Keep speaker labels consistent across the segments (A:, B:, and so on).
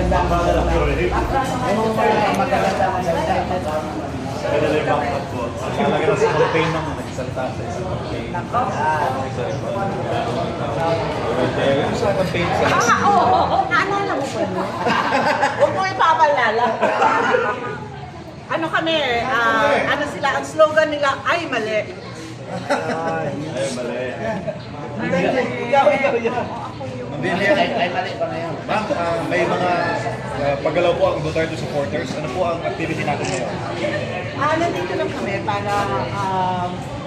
A: maganda.
B: Talaga sa campaign ng nagsalita sa isang campaign. Sa campaign sa...
A: Oo. Naalala mo pa mo? Huwag mo ipapalala. Ano kami, ano sila, ang slogan nila, ay mali.
B: Ay, mali.
A: Ikaw.
B: Hindi, ay mali pa ngayon. Ma'am, may mga paggalaw po ang Duterte supporters. Ano po ang activity natin ngayon?
A: Nandito lang kami para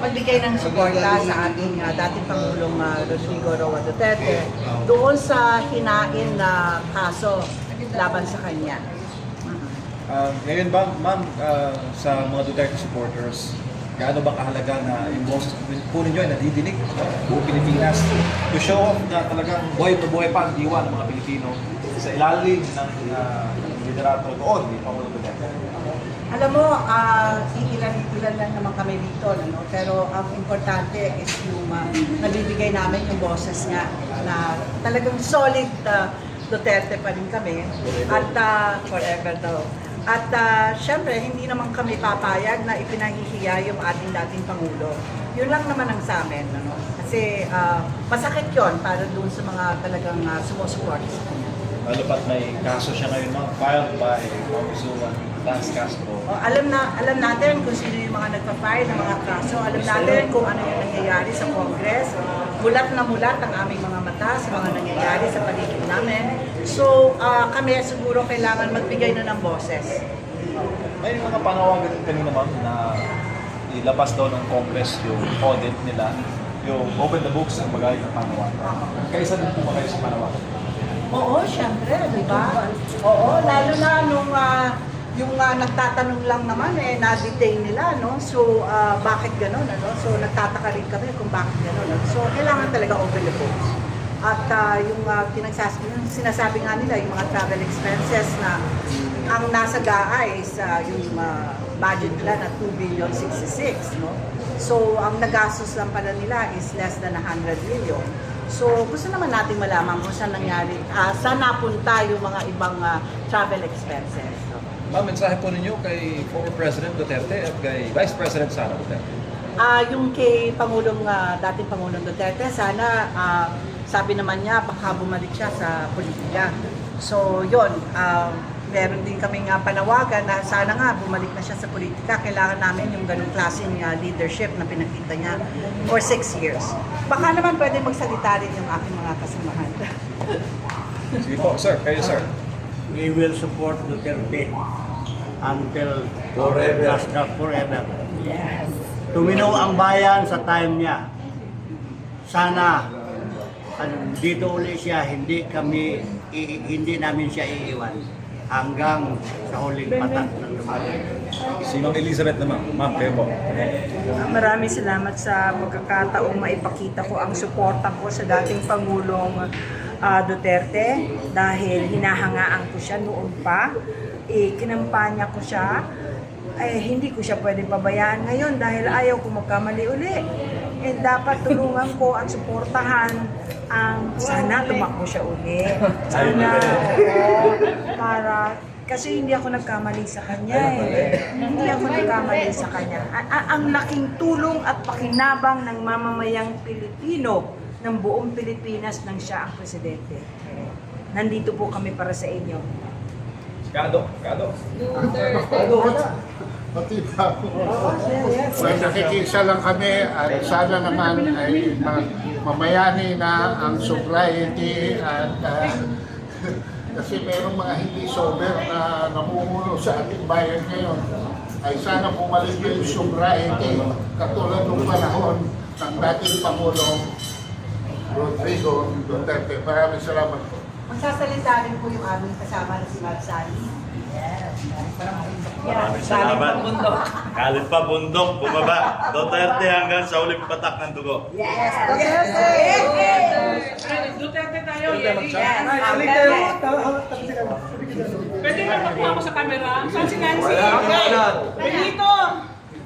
A: magbigay ng suporta sa ating dating Pangulong Rodrigo Roa Duterte doon sa hinain na kaso laban sa kanya.
B: Ngayon ba, ma'am, sa mga Duterte supporters, gaano ba kahalaga na yung boses po ninyo ay nadidinig sa buong Pilipinas to show off na talagang buhay na buhay pa ang diwa ng mga Pilipino sa ilalim ng liderato doon ni Pangulong Duterte?
A: Alam mo, ilan lang naman kami dito, no? Pero ang importante is yung nabibigay namin yung boses nga na talagang solid Duterte pa rin kami at forever daw. At syempre, hindi naman kami papayag na ipinahihiya yung ating dating Pangulo. Yun lang naman ang sa amin. Ano? Kasi masakit yon para doon sa mga talagang sumusuporta sa kanya.
B: Lalo pat may kaso siya ngayon, ma'am, filed by Congresswoman Lance Castro.
A: Alam natin kung sino yung mga nagpa-file ng mga kaso. Alam natin kung ano yung nangyayari sa Congress. Mulat na mulat ang aming mga mata sa mga nangyayari sa paligid namin. So, kami siguro kailangan magbigay na ng boses.
B: May mga panawagan din kanina, ma'am, na ilabas daw ng Congress yung audit nila, yung open the books ang bagay ng panawagan. Kaisa din po ba kayo sa panawagan?
A: Oo, syempre, di ba? Oo, lalo na nung yung nagtatanong lang naman, na-detain nila, no? So, bakit gano'n, ano? So, nagtataka rin kami kung bakit gano'n, no? So, kailangan talaga open the books. At yung sinasabi nga nila, yung mga travel expenses na ang nasa GAA is yung budget nila na 2,066,000,000, no? So, ang nagastos lang pala nila is less than 100 million. So, gusto naman natin malaman kung saan nangyari, saan napunta yung mga ibang travel expenses. No?
B: Ma'am, mensahe po ninyo kay former President Duterte at kay Vice President Sara Duterte.
A: Yung kay dating Pangulong Duterte, sana, sabi naman niya, baka bumalik siya sa politika. So, yun, meron din kaming panawagan na sana nga bumalik na siya sa politika. Kailangan namin yung ganung klaseng leadership na pinakita niya for 6 years. Baka naman pwede magsalita rin yung aking mga kasamahan.
B: Sige po, sir. Kayo, sir.
C: We will support Duterte until forever.
A: Yes.
C: Tumino ang bayan sa time niya. Sana dito ulit siya, hindi namin siya iiwan hanggang sa huling patak ng lumayan.
B: Si Ma'am Elizabeth naman. Ma'am, kayo po.
D: Maraming salamat sa pagkakataong maipakita ko ang suporta ko sa dating Pangulong Duterte dahil hinahangaan ko siya noon pa. Kinampanya ko siya. Hindi ko siya pwede pabayaan ngayon dahil ayaw ko magkamali uli. Dapat tulungan ko at suportahan ang sana tumakbo siya uli. Sana, para kasi hindi ako nagkamali sa kanya Hindi ako nagkamali sa kanya. Ang laking tulong at pakinabang ng mamamayang Pilipino ng buong Pilipinas nang siya ang presidente. Nandito po kami para sa inyo.
B: Kado.
E: Pati pa. Well, nakikisa lang kami at sana naman ay mamayani na ang sobriety at kasi mayroong mga hindi sober na namumuno sa ating bayan ngayon ay sana bumalik yung sobriety katulad ng panahon ng dating Pangulong Rodrigo Duterte. Maraming salamat po.
A: Magsasalita rin po yung aming kasama na si Ma'am Sally. Yes.
F: Maraming salamat. Kalit pa bundok, bumaba. Duterte hanggang sa uling patak ng dugo.
A: Yes! Duterte!
G: Duterte tayo,
A: Yes!
G: Pwede na makuha ko sa camera? Saan si Nancy?
A: Okay!
G: Benito!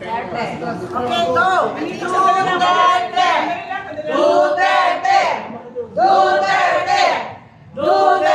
A: Okay, go!
G: Duterte!
A: Duterte! Duterte! Duterte!